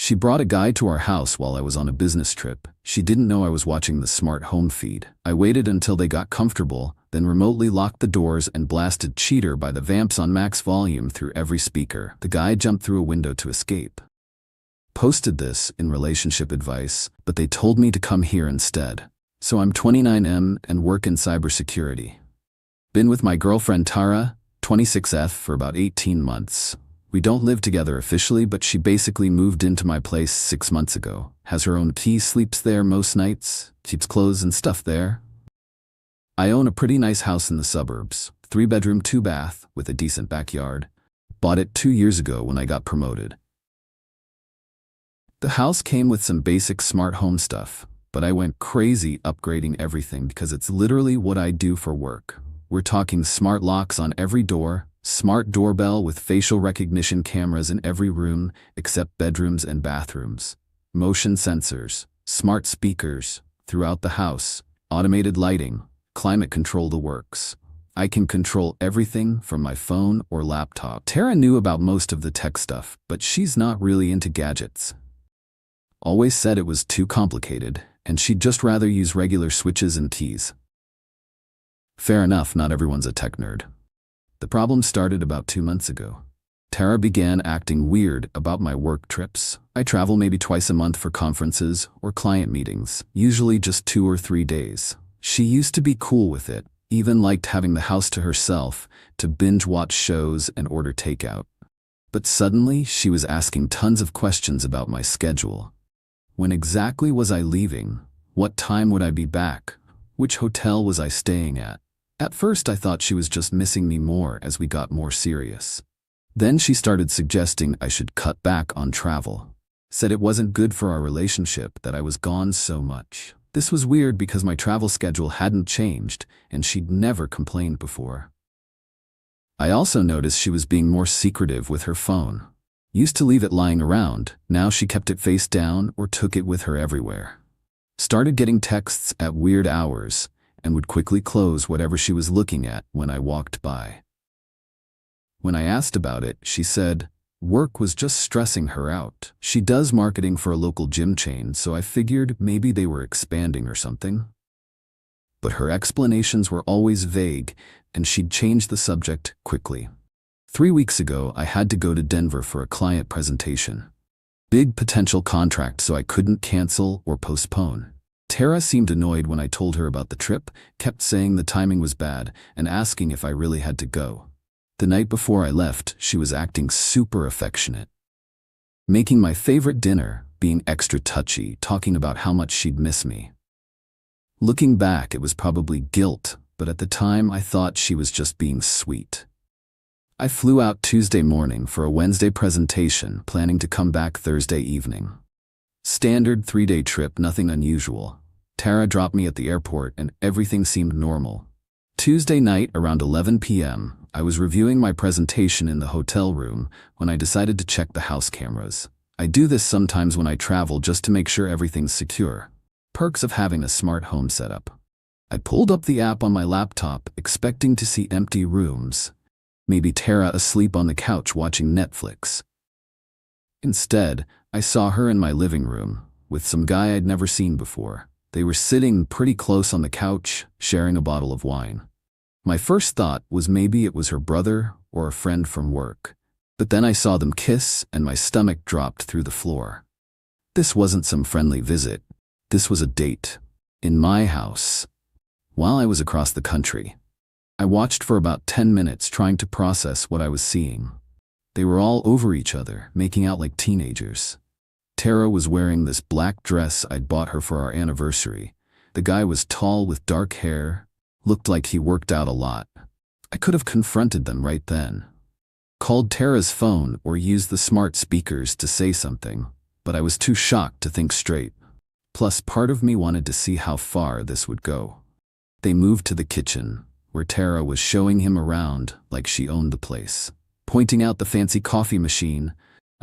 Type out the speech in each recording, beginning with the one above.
She brought a guy to our house while I was on a business trip. She didn't know I was watching the smart home feed. I waited until they got comfortable, then remotely locked the doors and blasted Cheater by the Vamps on max volume through every speaker. The guy jumped through a window to escape. Posted this in relationship advice, but they told me to come here instead. So I'm 29M and work in cybersecurity. Been with my girlfriend Tara, 26F, for about 18 months. We don't live together officially, but she basically moved into my place 6 months ago. Has her own key, sleeps there most nights, keeps clothes and stuff there. I own a pretty nice house in the suburbs, 3-bedroom, 2-bath, with a decent backyard. Bought it 2 years ago when I got promoted. The house came with some basic smart home stuff, but I went crazy upgrading everything because it's literally what I do for work. We're talking smart locks on every door, smart doorbell with facial recognition cameras in every room except bedrooms and bathrooms, motion sensors, smart speakers throughout the house, automated lighting, climate control, the works. I can control everything from my phone or laptop. Tara knew about most of the tech stuff, but she's not really into gadgets. Always said it was too complicated, and she'd just rather use regular switches and keys. Fair enough, not everyone's a tech nerd. The problem started about 2 months ago. Tara began acting weird about my work trips. I travel maybe twice a month for conferences or client meetings, usually just 2 or 3 days. She used to be cool with it, even liked having the house to herself to binge watch shows and order takeout. But suddenly she was asking tons of questions about my schedule. When exactly was I leaving? What time would I be back? Which hotel was I staying at? At first I thought she was just missing me more as we got more serious. Then she started suggesting I should cut back on travel. Said it wasn't good for our relationship that I was gone so much. This was weird because my travel schedule hadn't changed and she'd never complained before. I also noticed she was being more secretive with her phone. Used to leave it lying around, now she kept it face down or took it with her everywhere. Started getting texts at weird hours and would quickly close whatever she was looking at when I walked by. When I asked about it, she said work was just stressing her out. She does marketing for a local gym chain, so I figured maybe they were expanding or something. But her explanations were always vague, and she'd change the subject quickly. 3 weeks ago, I had to go to Denver for a client presentation. Big potential contract, so I couldn't cancel or postpone. Tara seemed annoyed when I told her about the trip, kept saying the timing was bad, and asking if I really had to go. The night before I left, she was acting super affectionate. Making my favorite dinner, being extra touchy, talking about how much she'd miss me. Looking back, it was probably guilt, but at the time I thought she was just being sweet. I flew out Tuesday morning for a Wednesday presentation, planning to come back Thursday evening. Standard 3-day trip, nothing unusual. Tara dropped me at the airport and everything seemed normal. Tuesday night around 11 p.m., I was reviewing my presentation in the hotel room when I decided to check the house cameras. I do this sometimes when I travel just to make sure everything's secure. Perks of having a smart home setup. I pulled up the app on my laptop, expecting to see empty rooms. Maybe Tara asleep on the couch watching Netflix. Instead, I saw her in my living room, with some guy I'd never seen before. They were sitting pretty close on the couch, sharing a bottle of wine. My first thought was maybe it was her brother or a friend from work. But then I saw them kiss and my stomach dropped through the floor. This wasn't some friendly visit. This was a date. In my house. While I was across the country. I watched for about 10 minutes trying to process what I was seeing. They were all over each other, making out like teenagers. Tara was wearing this black dress I'd bought her for our anniversary. The guy was tall with dark hair, looked like he worked out a lot. I could have confronted them right then. Called Tara's phone or used the smart speakers to say something, but I was too shocked to think straight. Plus, part of me wanted to see how far this would go. They moved to the kitchen, where Tara was showing him around like she owned the place. Pointing out the fancy coffee machine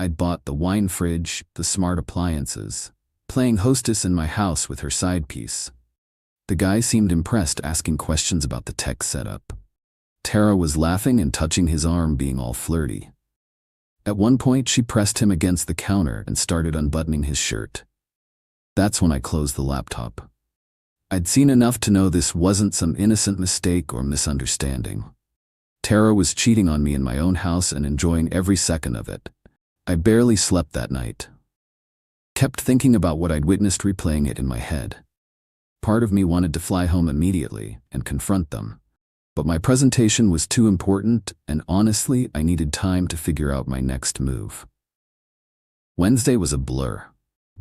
I'd bought, the wine fridge, the smart appliances. Playing hostess in my house with her side piece. The guy seemed impressed, asking questions about the tech setup. Tara was laughing and touching his arm, being all flirty. At one point, she pressed him against the counter and started unbuttoning his shirt. That's when I closed the laptop. I'd seen enough to know this wasn't some innocent mistake or misunderstanding. Tara was cheating on me in my own house and enjoying every second of it. I barely slept that night. Kept thinking about what I'd witnessed, replaying it in my head. Part of me wanted to fly home immediately and confront them. But my presentation was too important, and honestly, I needed time to figure out my next move. Wednesday was a blur.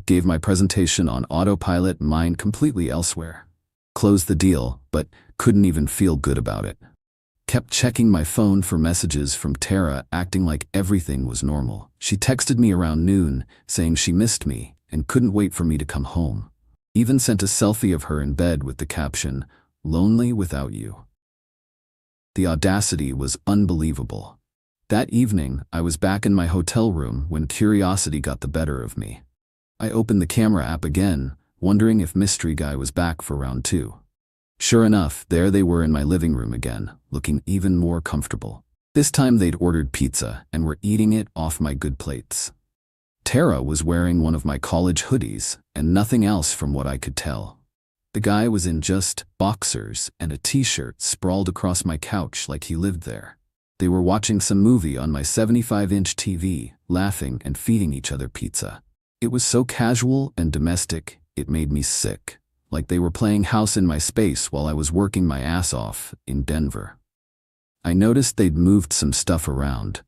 Gave my presentation on autopilot, mind completely elsewhere. Closed the deal, but couldn't even feel good about it. Kept checking my phone for messages from Tara, acting like everything was normal. She texted me around noon, saying she missed me and couldn't wait for me to come home. Even sent a selfie of her in bed with the caption, "Lonely without you." The audacity was unbelievable. That evening, I was back in my hotel room when curiosity got the better of me. I opened the camera app again, wondering if Mystery Guy was back for round 2. Sure enough, there they were in my living room again, looking even more comfortable. This time they'd ordered pizza and were eating it off my good plates. Tara was wearing one of my college hoodies and nothing else from what I could tell. The guy was in just boxers and a t-shirt sprawled across my couch like he lived there. They were watching some movie on my 75-inch TV, laughing and feeding each other pizza. It was so casual and domestic, it made me sick, like they were playing house in my space while I was working my ass off in Denver. I noticed they'd moved some stuff around.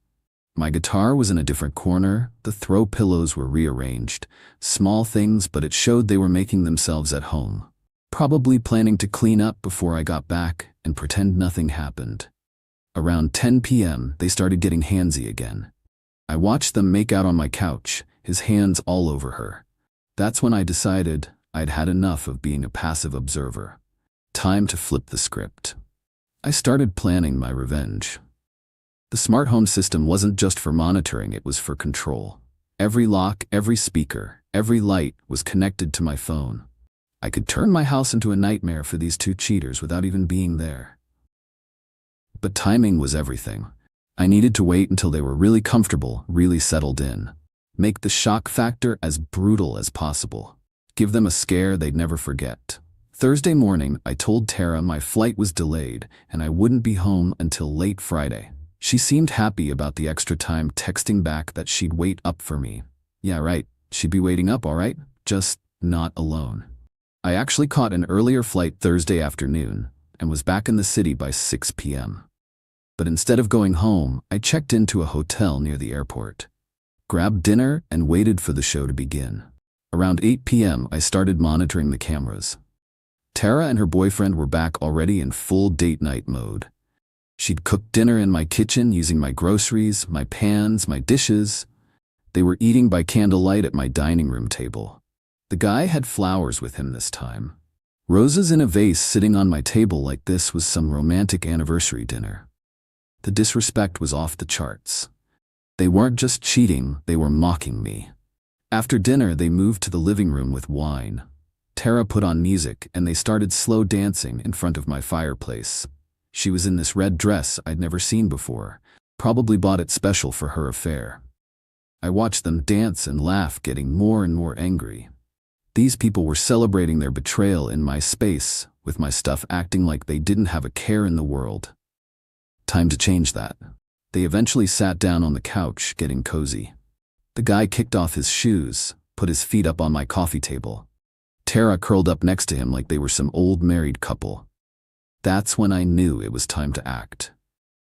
My guitar was in a different corner, the throw pillows were rearranged. Small things, but it showed they were making themselves at home. Probably planning to clean up before I got back and pretend nothing happened. Around 10 p.m., they started getting handsy again. I watched them make out on my couch, his hands all over her. That's when I decided I'd had enough of being a passive observer. Time to flip the script. I started planning my revenge. The smart home system wasn't just for monitoring, it was for control. Every lock, every speaker, every light was connected to my phone. I could turn my house into a nightmare for these two cheaters without even being there. But timing was everything. I needed to wait until they were really comfortable, really settled in. Make the shock factor as brutal as possible. Give them a scare they'd never forget. Thursday morning, I told Tara my flight was delayed and I wouldn't be home until late Friday. She seemed happy about the extra time, texting back that she'd wait up for me. Yeah, right, she'd be waiting up, all right, just not alone. I actually caught an earlier flight Thursday afternoon and was back in the city by 6 p.m. But instead of going home, I checked into a hotel near the airport. Grabbed dinner and waited for the show to begin. Around 8 p.m., I started monitoring the cameras. Tara and her boyfriend were back already in full date night mode. She'd cooked dinner in my kitchen using my groceries, my pans, my dishes. They were eating by candlelight at my dining room table. The guy had flowers with him this time. Roses in a vase sitting on my table like this was some romantic anniversary dinner. The disrespect was off the charts. They weren't just cheating, they were mocking me. After dinner, they moved to the living room with wine. Tara put on music and they started slow dancing in front of my fireplace. She was in this red dress I'd never seen before, probably bought it special for her affair. I watched them dance and laugh, getting more and more angry. These people were celebrating their betrayal in my space, with my stuff acting like they didn't have a care in the world. Time to change that. They eventually sat down on the couch, getting cozy. The guy kicked off his shoes, put his feet up on my coffee table. Tara curled up next to him like they were some old married couple. That's when I knew it was time to act.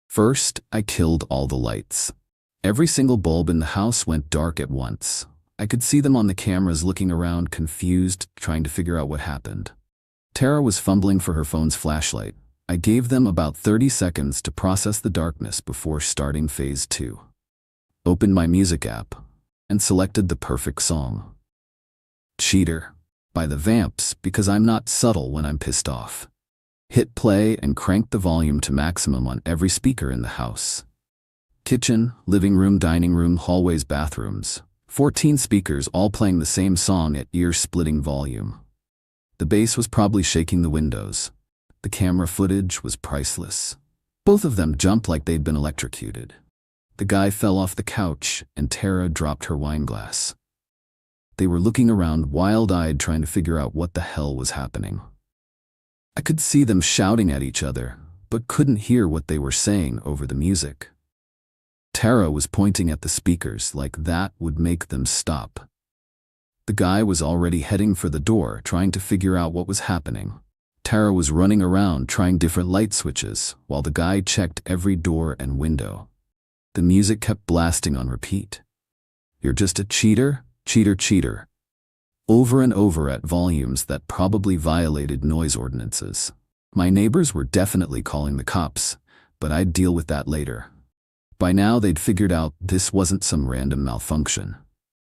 First, I killed all the lights. Every single bulb in the house went dark at once. I could see them on the cameras looking around, confused, trying to figure out what happened. Tara was fumbling for her phone's flashlight. I gave them about 30 seconds to process the darkness before starting phase 2. Opened my music app and selected the perfect song. Cheater by the Vamps, because I'm not subtle when I'm pissed off. Hit play and cranked the volume to maximum on every speaker in the house. Kitchen, living room, dining room, hallways, bathrooms. 14 speakers all playing the same song at ear-splitting volume. The bass was probably shaking the windows. The camera footage was priceless. Both of them jumped like they'd been electrocuted. The guy fell off the couch, and Tara dropped her wine glass. They were looking around wild-eyed, trying to figure out what the hell was happening. I could see them shouting at each other, but couldn't hear what they were saying over the music. Tara was pointing at the speakers like that would make them stop. The guy was already heading for the door, trying to figure out what was happening. Tara was running around trying different light switches, while the guy checked every door and window. The music kept blasting on repeat. "You're just a cheater, cheater, cheater," over and over at volumes that probably violated noise ordinances. My neighbors were definitely calling the cops, but I'd deal with that later. By now they'd figured out this wasn't some random malfunction.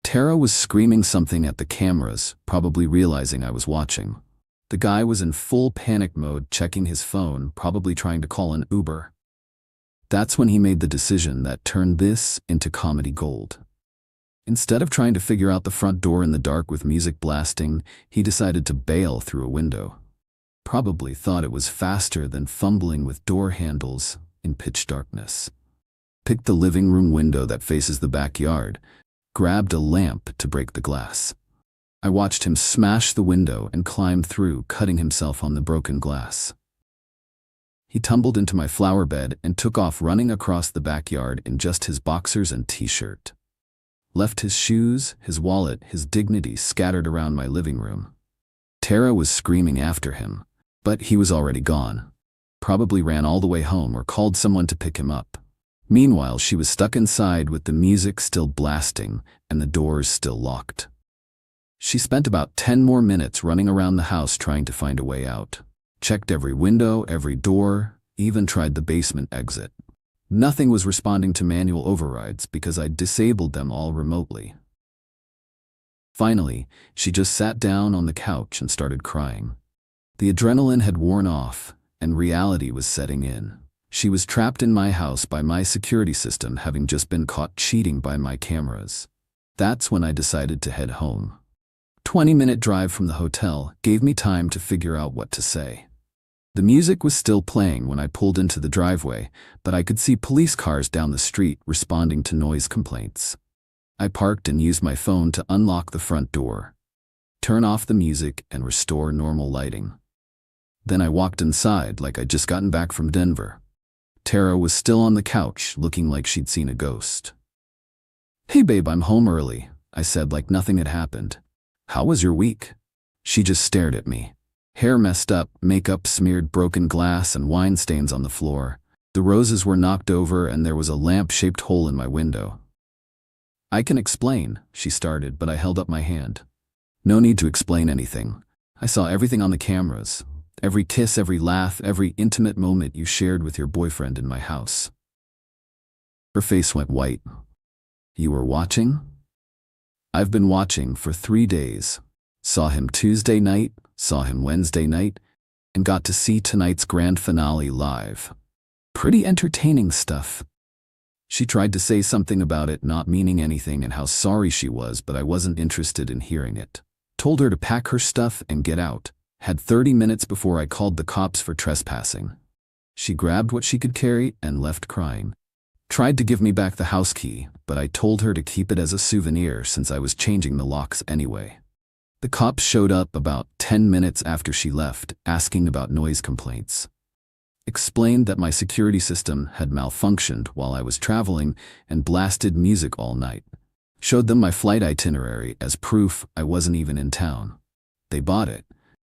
Tara was screaming something at the cameras, probably realizing I was watching. The guy was in full panic mode, checking his phone, probably trying to call an Uber. That's when he made the decision that turned this into comedy gold. Instead of trying to figure out the front door in the dark with music blasting, he decided to bail through a window. Probably thought it was faster than fumbling with door handles in pitch darkness. Picked the living room window that faces the backyard, grabbed a lamp to break the glass. I watched him smash the window and climb through, cutting himself on the broken glass. He tumbled into my flower bed and took off running across the backyard in just his boxers and t-shirt. Left his shoes, his wallet, his dignity scattered around my living room. Tara was screaming after him, but he was already gone. Probably ran all the way home or called someone to pick him up. Meanwhile, she was stuck inside with the music still blasting and the doors still locked. She spent about 10 more minutes running around the house trying to find a way out. Checked every window, every door, even tried the basement exit. Nothing was responding to manual overrides because I'd disabled them all remotely. Finally, she just sat down on the couch and started crying. The adrenaline had worn off, and reality was setting in. She was trapped in my house by my security system, having just been caught cheating by my cameras. That's when I decided to head home. 20-minute drive from the hotel gave me time to figure out what to say. The music was still playing when I pulled into the driveway, but I could see police cars down the street responding to noise complaints. I parked and used my phone to unlock the front door, turn off the music, and restore normal lighting. Then I walked inside like I'd just gotten back from Denver. Tara was still on the couch, looking like she'd seen a ghost. "Hey babe, I'm home early," I said like nothing had happened. "How was your week?" She just stared at me. Hair messed up, makeup smeared, broken glass, and wine stains on the floor. The roses were knocked over and there was a lamp-shaped hole in my window. "I can explain," she started, but I held up my hand. "No need to explain anything. I saw everything on the cameras. Every kiss, every laugh, every intimate moment you shared with your boyfriend in my house." Her face went white. "You were watching?" "I've been watching for 3 days. Saw him Tuesday night, saw him Wednesday night, and got to see tonight's grand finale live. Pretty entertaining stuff." She tried to say something about it not meaning anything and how sorry she was, but I wasn't interested in hearing it. Told her to pack her stuff and get out. Had 30 minutes before I called the cops for trespassing. She grabbed what she could carry and left crying. Tried to give me back the house key, but I told her to keep it as a souvenir since I was changing the locks anyway. The cops showed up about 10 minutes after she left, asking about noise complaints. Explained that my security system had malfunctioned while I was traveling and blasted music all night. Showed them my flight itinerary as proof I wasn't even in town. They bought it.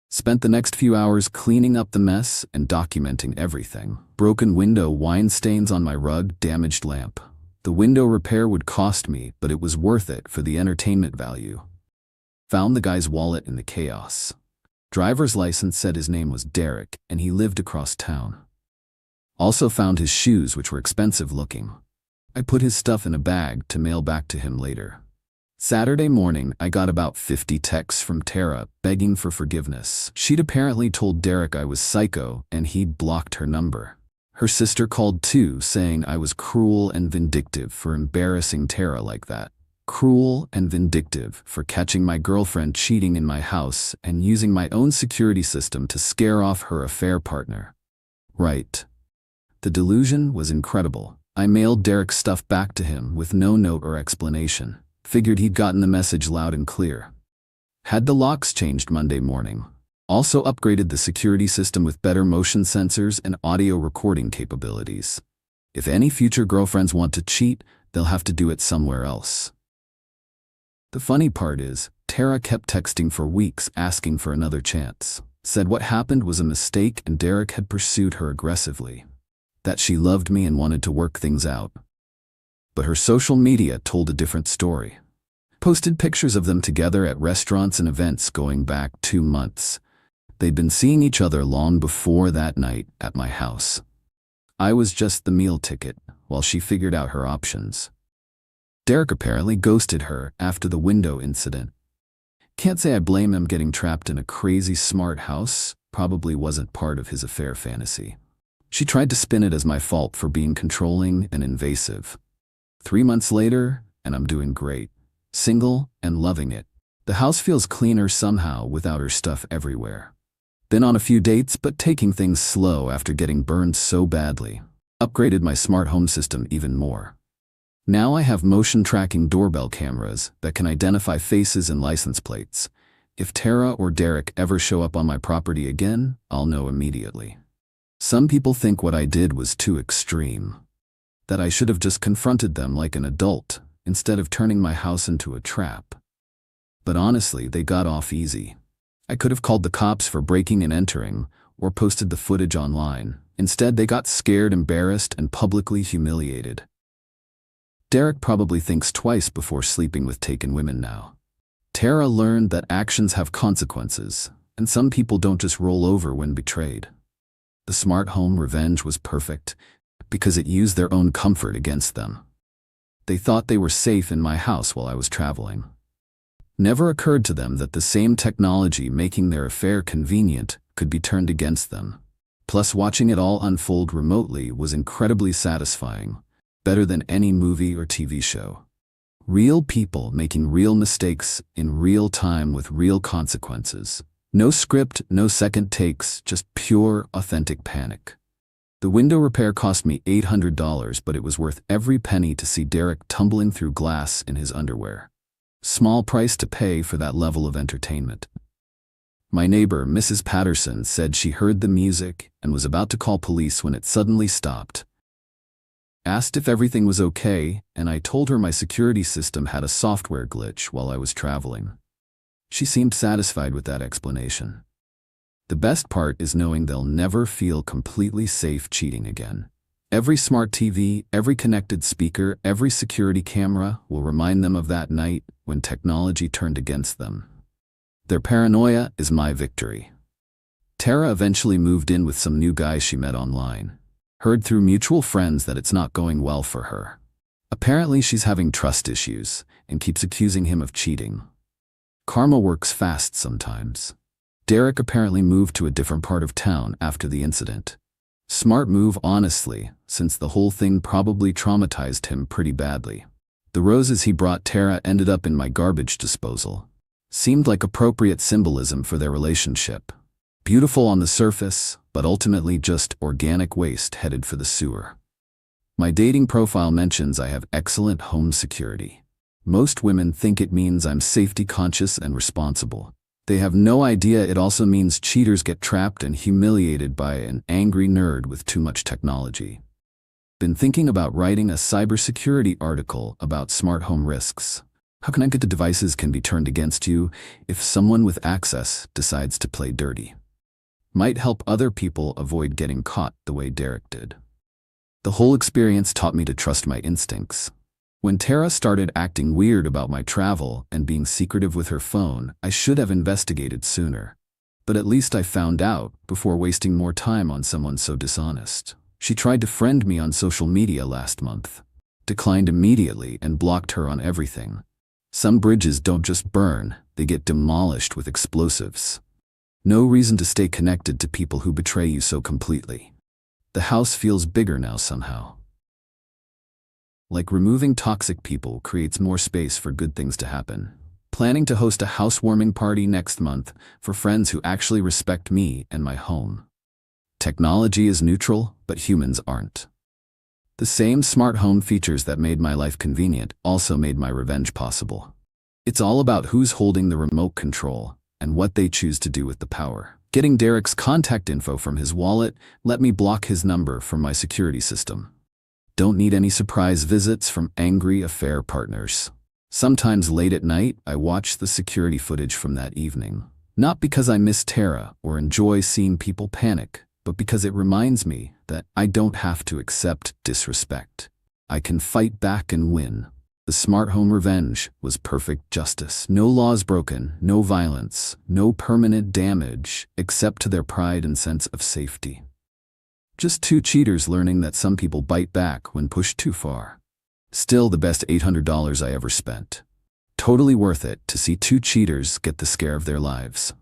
Spent the next few hours cleaning up the mess and documenting everything. Broken window, wine stains on my rug, damaged lamp. The window repair would cost me, but it was worth it for the entertainment value. Found the guy's wallet in the chaos. Driver's license said his name was Derek and he lived across town. Also found his shoes, which were expensive looking. I put his stuff in a bag to mail back to him later. Saturday morning, I got about 50 texts from Tara begging for forgiveness. She'd apparently told Derek I was psycho and he'd blocked her number. Her sister called too, saying I was cruel and vindictive for embarrassing Tara like that. Cruel and vindictive for catching my girlfriend cheating in my house and using my own security system to scare off her affair partner. Right. The delusion was incredible. I mailed Derek's stuff back to him with no note or explanation. Figured he'd gotten the message loud and clear. Had the locks changed Monday morning. Also upgraded the security system with better motion sensors and audio recording capabilities. If any future girlfriends want to cheat, they'll have to do it somewhere else. The funny part is, Tara kept texting for weeks asking for another chance. Said what happened was a mistake and Derek had pursued her aggressively. That she loved me and wanted to work things out. But her social media told a different story. Posted pictures of them together at restaurants and events going back 2 months. They'd been seeing each other long before that night at my house. I was just the meal ticket while she figured out her options. Derek apparently ghosted her after the window incident. Can't say I blame him. Getting trapped in a crazy smart house probably wasn't part of his affair fantasy. She tried to spin it as my fault for being controlling and invasive. 3 months later, and I'm doing great. Single and loving it. The house feels cleaner somehow without her stuff everywhere. Been on a few dates but taking things slow after getting burned so badly. Upgraded my smart home system even more. Now I have motion tracking doorbell cameras that can identify faces and license plates. If Tara or Derek ever show up on my property again, I'll know immediately. Some people think what I did was too extreme. That I should have just confronted them like an adult, instead of turning my house into a trap. But honestly, they got off easy. I could have called the cops for breaking and entering, or posted the footage online. Instead, they got scared, embarrassed, and publicly humiliated. Derek probably thinks twice before sleeping with taken women now. Tara learned that actions have consequences, and some people don't just roll over when betrayed. The smart home revenge was perfect, because it used their own comfort against them. They thought they were safe in my house while I was traveling. Never occurred to them that the same technology making their affair convenient could be turned against them. Plus, watching it all unfold remotely was incredibly satisfying, better than any movie or TV show. Real people making real mistakes in real time with real consequences. No script, no second takes, just pure, authentic panic. The window repair cost me $800, but it was worth every penny to see Derek tumbling through glass in his underwear. Small price to pay for that level of entertainment. My neighbor, Mrs. Patterson, said she heard the music and was about to call police when it suddenly stopped. Asked if everything was okay, and I told her my security system had a software glitch while I was traveling. She seemed satisfied with that explanation. The best part is knowing they'll never feel completely safe cheating again. Every smart TV, every connected speaker, every security camera will remind them of that night when technology turned against them. Their paranoia is my victory. Tara eventually moved in with some new guy she met online. Heard through mutual friends that it's not going well for her. Apparently she's having trust issues and keeps accusing him of cheating. Karma works fast sometimes. Derek apparently moved to a different part of town after the incident. Smart move, honestly, since the whole thing probably traumatized him pretty badly. The roses he brought Tara ended up in my garbage disposal. Seemed like appropriate symbolism for their relationship. Beautiful on the surface, but ultimately just organic waste headed for the sewer. My dating profile mentions I have excellent home security. Most women think it means I'm safety conscious and responsible. They have no idea it also means cheaters get trapped and humiliated by an angry nerd with too much technology. Been thinking about writing a cybersecurity article about smart home risks. How connected devices can be turned against you if someone with access decides to play dirty. Might help other people avoid getting caught the way Derek did. The whole experience taught me to trust my instincts. When Tara started acting weird about my travel and being secretive with her phone, I should have investigated sooner. But at least I found out before wasting more time on someone so dishonest. She tried to friend me on social media last month. Declined immediately and blocked her on everything. Some bridges don't just burn, they get demolished with explosives. No reason to stay connected to people who betray you so completely. The house feels bigger now somehow. Like removing toxic people creates more space for good things to happen. Planning to host a housewarming party next month for friends who actually respect me and my home. Technology is neutral, but humans aren't. The same smart home features that made my life convenient also made my revenge possible. It's all about who's holding the remote control and what they choose to do with the power. Getting Derek's contact info from his wallet let me block his number from my security system. Don't need any surprise visits from angry affair partners. Sometimes late at night, I watch the security footage from that evening. Not because I miss Tara or enjoy seeing people panic, but because it reminds me that I don't have to accept disrespect. I can fight back and win. The smart home revenge was perfect justice. No laws broken, no violence, no permanent damage, except to their pride and sense of safety. Just two cheaters learning that some people bite back when pushed too far. Still the best $800 I ever spent. Totally worth it to see two cheaters get the scare of their lives.